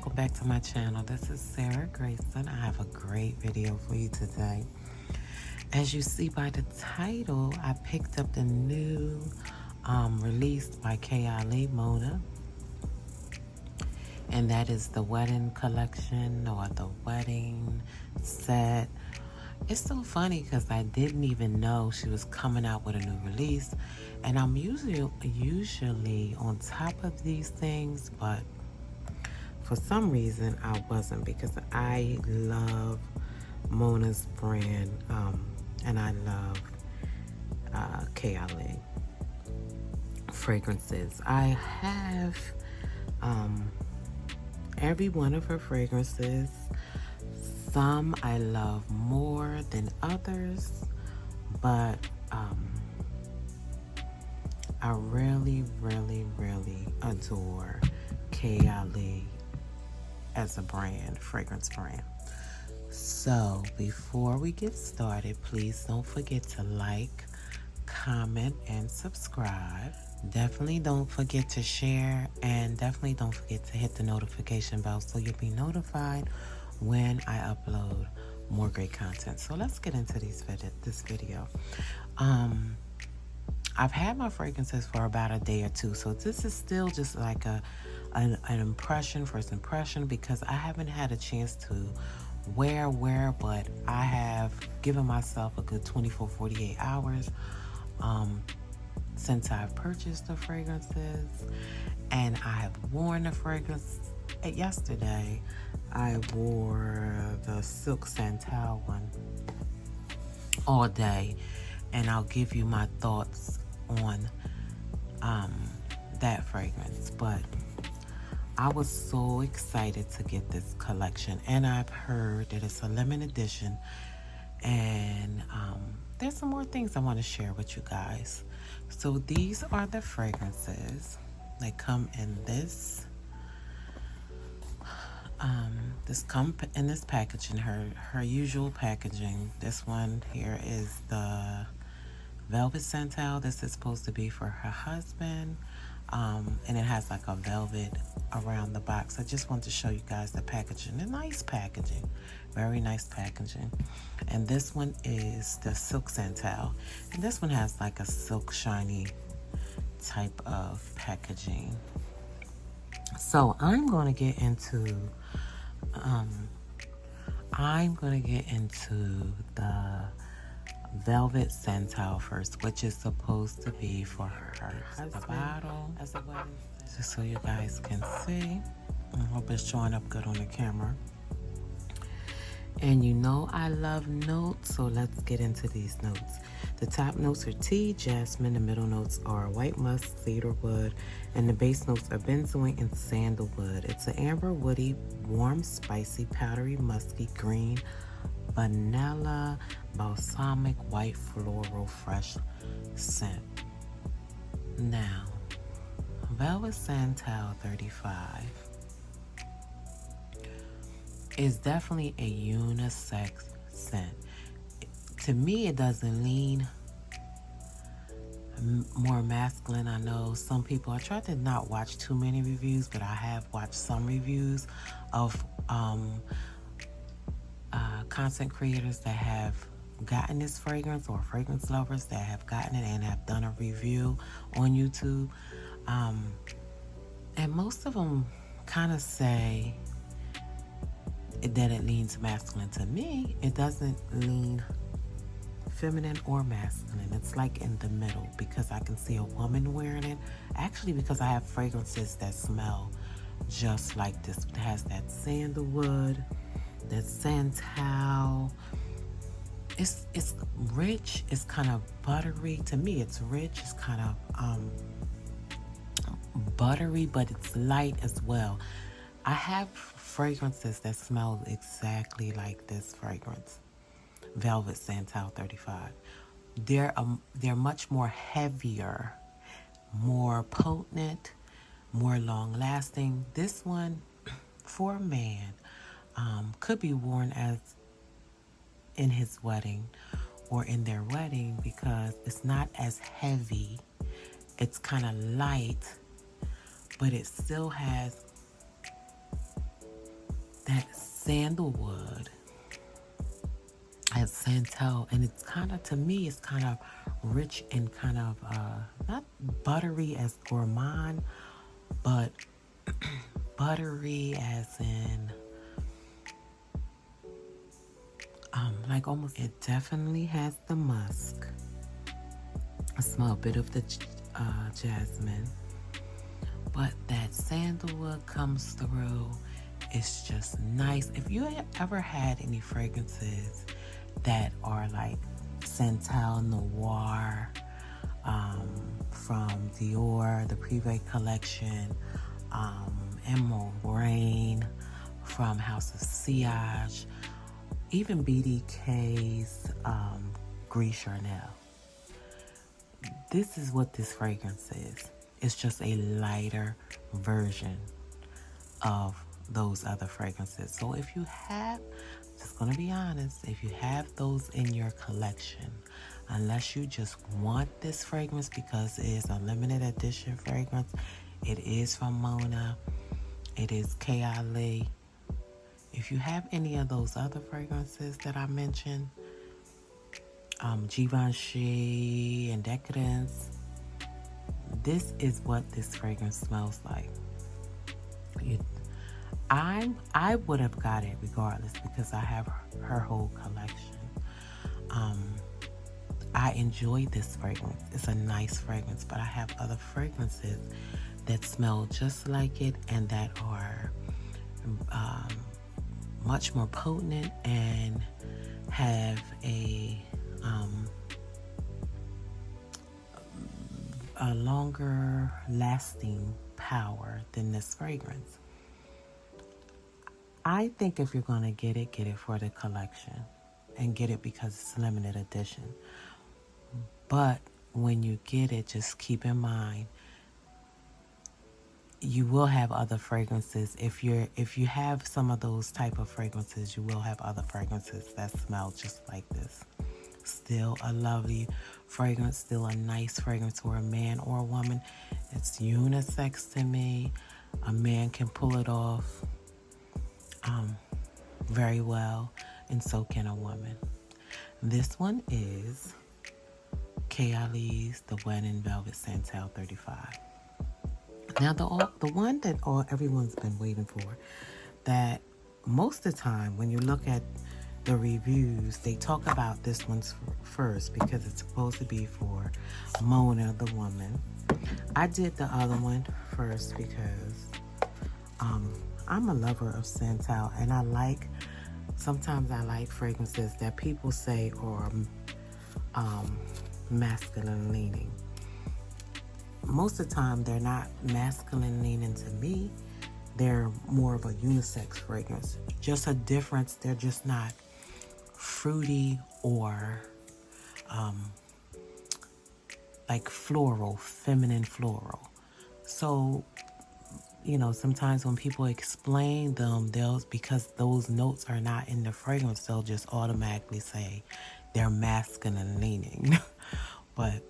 welcome back to my channel. This is Sara Graceson. I have a great video for you today. As you see by the title, I picked up the new release by KayAli Mona, and that is the wedding collection or the wedding set. It's so funny because I didn't even know she was coming out with a new release, and I'm usually on top of these things, but for some reason I wasn't, because I love Mona's brand, and I love KayAli fragrances. I have every one of her fragrances. Some I love more than others, but I really adore KayAli as a brand, fragrance brand. So before we get started, please don't forget to like, comment, and subscribe. Definitely don't forget to share, and definitely don't forget to hit the notification bell so you'll be notified when I upload more great content. So let's get into this video. I've had my fragrances for about a day or two, so this is still just like an impression, first impression, because I haven't had a chance to wear, but I have given myself a good 24-48 hours since I've purchased the fragrances, and I have worn the fragrance. Yesterday I wore the silk Scentile one all day, and I'll give you my thoughts on that fragrance. But I was so excited to get this collection, and I've heard that it's a limited edition, and there's some more things I want to share with you guys. So these are the fragrances. They come in this come in this packaging, her usual packaging. This one here is the velvet Scentile. This is supposed to be for her husband, and it has like a velvet around the box. I just want to show you guys the packaging. A nice packaging, very nice packaging. And this one is the silk Scentile, and this one has like a silk shiny type of packaging. So I'm going to get into the velvet Scentile first, which is supposed to be for her husband. The bottle as a wedding, just so you guys can see. I hope it's showing up good on the camera. And you know I love notes, so let's get into these notes. The top notes are tea, jasmine. The middle notes are white musk, cedarwood, and the base notes are benzoin and sandalwood. It's an amber, woody, warm, spicy, powdery, musky, green, vanilla, balsamic, white, floral, fresh scent. Now, Velvet Scentile 35 is definitely a unisex scent. To me, it doesn't lean more masculine. I know some people, I try to not watch too many reviews, but I have watched some reviews of content creators that have gotten this fragrance, or fragrance lovers that have gotten it and have done a review on YouTube. And most of them kind of say that it leans masculine. To me, it doesn't lean feminine or masculine. It's like in the middle, because I can see a woman wearing it. Actually, because I have fragrances that smell just like this. It has that sandalwood, that Scentile. It's rich. It's kind of buttery. To me, it's rich. It's kind of buttery, but it's light as well. I have fragrances that smell exactly like this fragrance, Velvet Scentile 35. They're much more heavier, more potent, more long lasting. This one, for a man, could be worn as in his wedding or in their wedding, because it's not as heavy. It's kind of light, but it still has that sandalwood at Scentile, and it's kind of, to me, it's kind of rich and kind of not buttery as gourmand, but buttery as in like almost, it definitely has the musk. I smell a bit of the jasmine, but that sandalwood comes through. It's just nice. If you ever had any fragrances that are like Scentile Noir from Dior, the Privé collection, Emerald Rain from House of Sillage, even BDK's Gris Charnel. This is what this fragrance is. It's just a lighter version of those other fragrances. So if you have, just gonna be honest, if you have those in your collection, unless you just want this fragrance because it is a limited edition fragrance, it is from Mona, it is KayAli. If you have any of those other fragrances that I mentioned, Givenchy and Decadence, this is what this fragrance smells like. I would have got it regardless because I have her whole collection. I enjoy this fragrance. It's a nice fragrance, but I have other fragrances that smell just like it and that are much more potent and have a longer lasting power than this fragrance. I think if you're going to get it for the collection and get it because it's limited edition. But when you get it, just keep in mind, you will have other fragrances. If you have some of those type of fragrances, you will have other fragrances that smell just like this. Still a lovely fragrance, still a nice fragrance for a man or a woman. It's unisex to me. A man can pull it off very well, and so can a woman. This one is KayAli's The Wedding Velvet Scentile 35. Now the one that everyone's been waiting for, that most of the time when you look at the reviews, they talk about this one first because it's supposed to be for Mona, the woman. I did the other one first because I'm a lover of Scentile, and sometimes I like fragrances that people say are masculine leaning. Most of the time, they're not masculine leaning to me. They're more of a unisex fragrance. Just a difference. They're just not fruity or like floral, feminine floral. So, sometimes when people explain them, because those notes are not in the fragrance, they'll just automatically say they're masculine leaning. But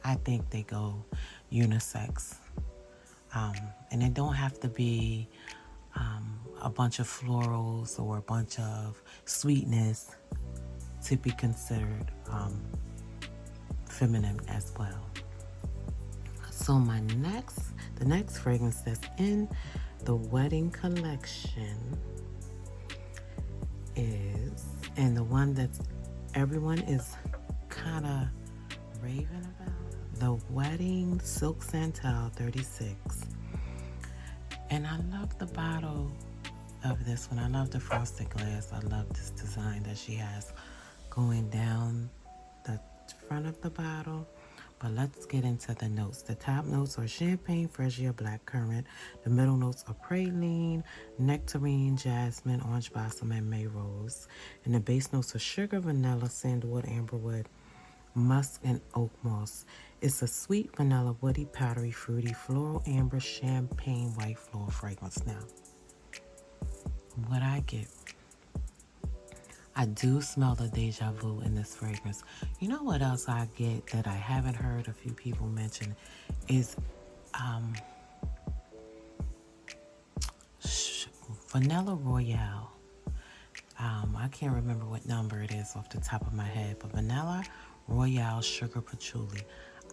I think they go unisex. And it don't have to be a bunch of florals or a bunch of sweetness to be considered feminine as well. So the next fragrance that's in the wedding collection is, and the one that everyone is kind of raving about, the Wedding Silk Scentile 36. And I love the bottle of this one. I love the frosted glass. I love this design that she has going down the front of the bottle. But let's get into the notes. The top notes are champagne, freesia, blackcurrant. The middle notes are praline, nectarine, jasmine, orange blossom, and May rose. And the base notes are sugar, vanilla, sandalwood, amberwood, musk, and oak moss. It's a sweet vanilla, woody, powdery, fruity, floral, amber, champagne, white floral fragrance. Now, what I get, I do smell the deja vu in this fragrance. You know what else I get that I haven't heard a few people mention is Vanilla Royale. I can't remember what number it is off the top of my head, but Vanilla Royale Sugar Patchouli.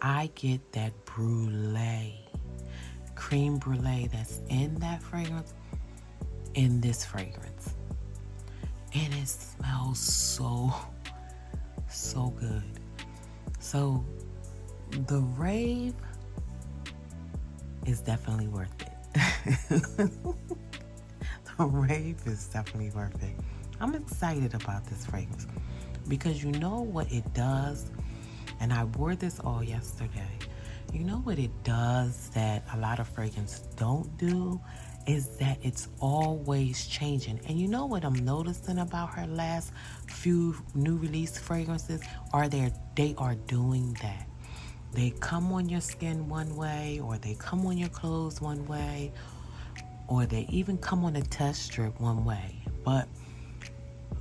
I get that brulee, cream brulee that's in that fragrance, in this fragrance. And it smells so good. So the Rave is definitely worth it. The Rave is definitely worth it. I'm excited about this fragrance because you know what it does, and I wore this all yesterday. You know what it does that a lot of fragrances don't do is that it's always changing. And you know what I'm noticing about her last few new release fragrances they are doing that. They come on your skin one way, or they come on your clothes one way, or they even come on a test strip one way. But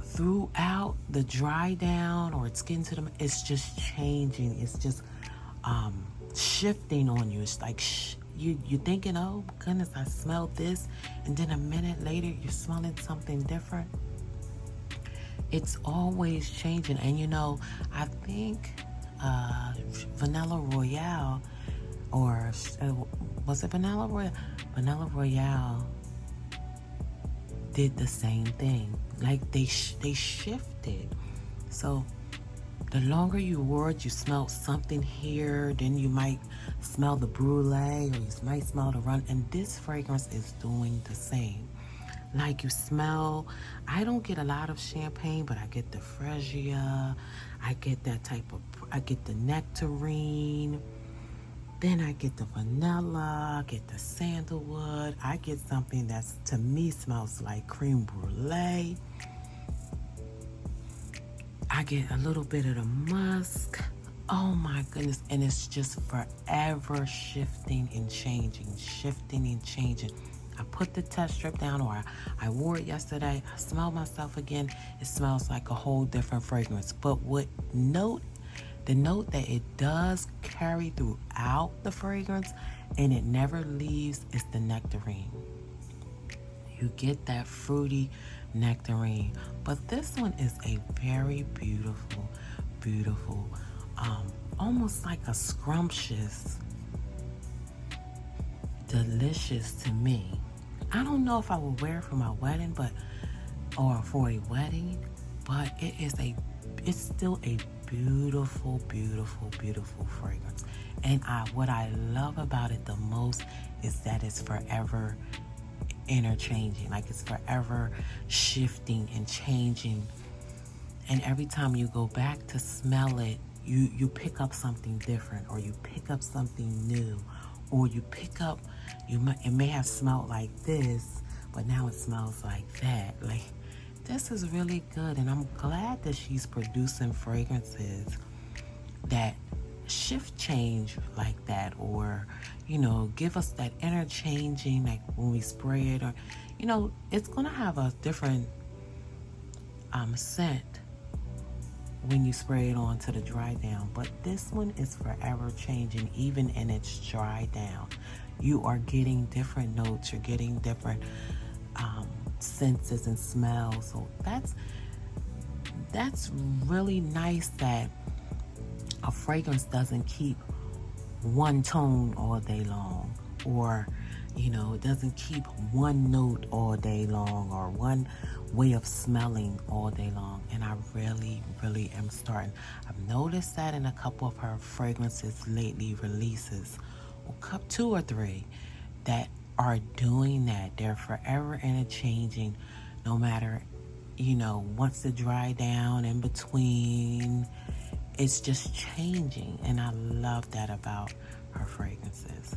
throughout the dry down or it's getting to them, it's just changing. It's just shifting on you. It's like you're thinking, oh goodness, I smelled this, and then a minute later you're smelling something different. It's always changing. And you know, I think Vanilla Royale, or was it Vanilla Royale? Vanilla Royale did the same thing. Like they shifted. So the longer you wore it, you smelled something here, then you might smell the brulee, or you might smell the run. And this fragrance is doing the same. Like you smell, I don't get a lot of champagne, but I get the freesia, I get that I get the nectarine, then I get the vanilla, I get the sandalwood, I get something that's, to me, smells like creme brulee. I get a little bit of the musk. Oh my goodness. And it's just forever shifting and changing, shifting and changing. I put the test strip down, or I wore it yesterday. I smelled myself again. It smells like a whole different fragrance. But the note that it does carry throughout the fragrance, and it never leaves, is the nectarine. You get that fruity nectarine. But this one is a very beautiful, almost like a scrumptious, delicious to me. I don't know if I would wear it for my wedding, or for a wedding, but it's still a beautiful fragrance. And what I love about it the most is that it's forever interchanging. Like it's forever shifting and changing. And every time you go back to smell it, you pick up something different, or you pick up something new, or you pick up, it may have smelled like this, but now it smells like that. Like, this is really good, and I'm glad that she's producing fragrances that shift change like that, or give us that interchanging, like when we spray it, or it's gonna have a different scent when you spray it on to the dry down. But this one is forever changing. Even in its dry down, you are getting different notes, you're getting different senses and smells. So that's really nice, that a fragrance doesn't keep one tone all day long, or it doesn't keep one note all day long, or one way of smelling all day long. And I really am starting. I've noticed that in a couple of her fragrances lately, releases, or 2 or 3, that are doing that. They're forever interchanging, no matter, once it dry down, in between, it's just changing. And I love that about her fragrances.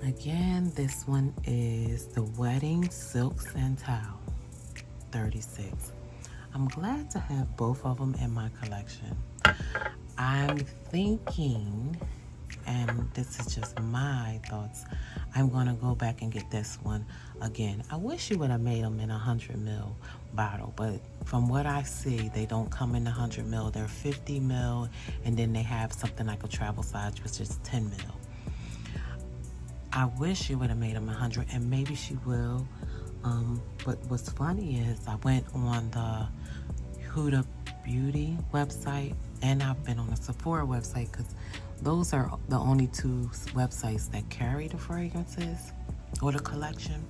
Again, this one is the Wedding Silk Scentile 36. I'm glad to have both of them in my collection. I'm thinking, and this is just my thoughts, I'm going to go back and get this one again. I wish you would have made them in a 100 ml bottle, but from what I see, they don't come in the 100 ml. They're 50 ml, and then they have something like a travel size, which is 10 ml. I wish she would have made them 100, and maybe she will. But what's funny is I went on the Huda Beauty website, and I've been on the Sephora website, because those are the only two websites that carry the fragrances or the collection.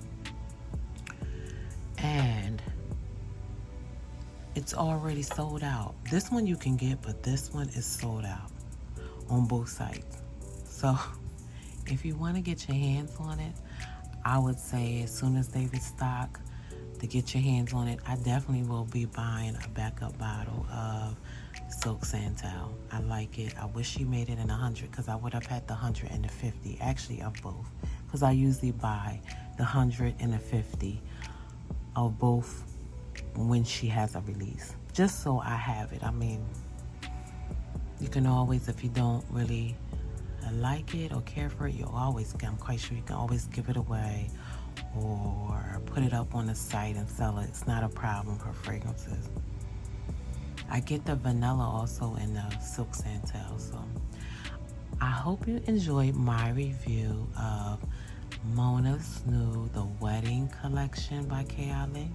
And it's already sold out. This one you can get, but this one is sold out on both sites. So if you want to get your hands on it, I would say as soon as they restock, to get your hands on it. I definitely will be buying a backup bottle of Silk Scentile. I like it. I wish she made it in 100, because I would have had the 100 and the 50, actually of both, because I usually buy the 100 and the 50 of both when she has a release, just so I have it. I mean, you can always, if you don't really like it or care for it, I'm quite sure you can always give it away or put it up on the site and sell it. It's not a problem for fragrances. I get the vanilla also in the Silk Scentile. So I hope you enjoyed my review of Mona Snoo, the Wedding Collection by KayAli.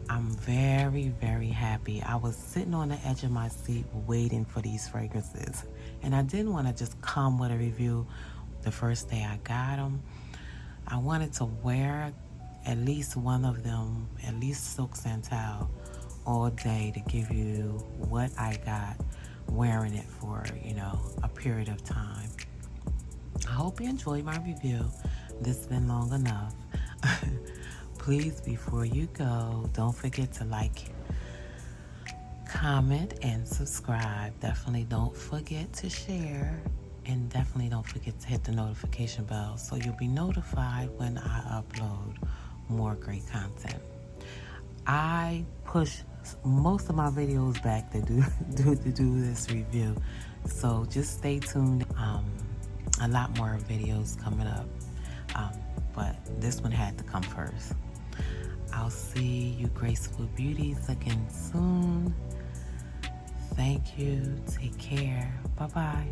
I'm very, very happy. I was sitting on the edge of my seat waiting for these fragrances, and I didn't want to just come with a review the first day I got them. I wanted to wear at least one of them, at least Silk Scentile, all day, to give you what I got wearing it for, a period of time. I hope you enjoyed my review. This has been long enough. Please, before you go, don't forget to like, comment, and subscribe. Definitely don't forget to share. And definitely don't forget to hit the notification bell so you'll be notified when I upload more great content. I push most of my videos back to do this review. So just stay tuned. A lot more videos coming up. But this one had to come first. I'll see you Graceful Beauties again soon. Thank you. Take care. Bye-bye.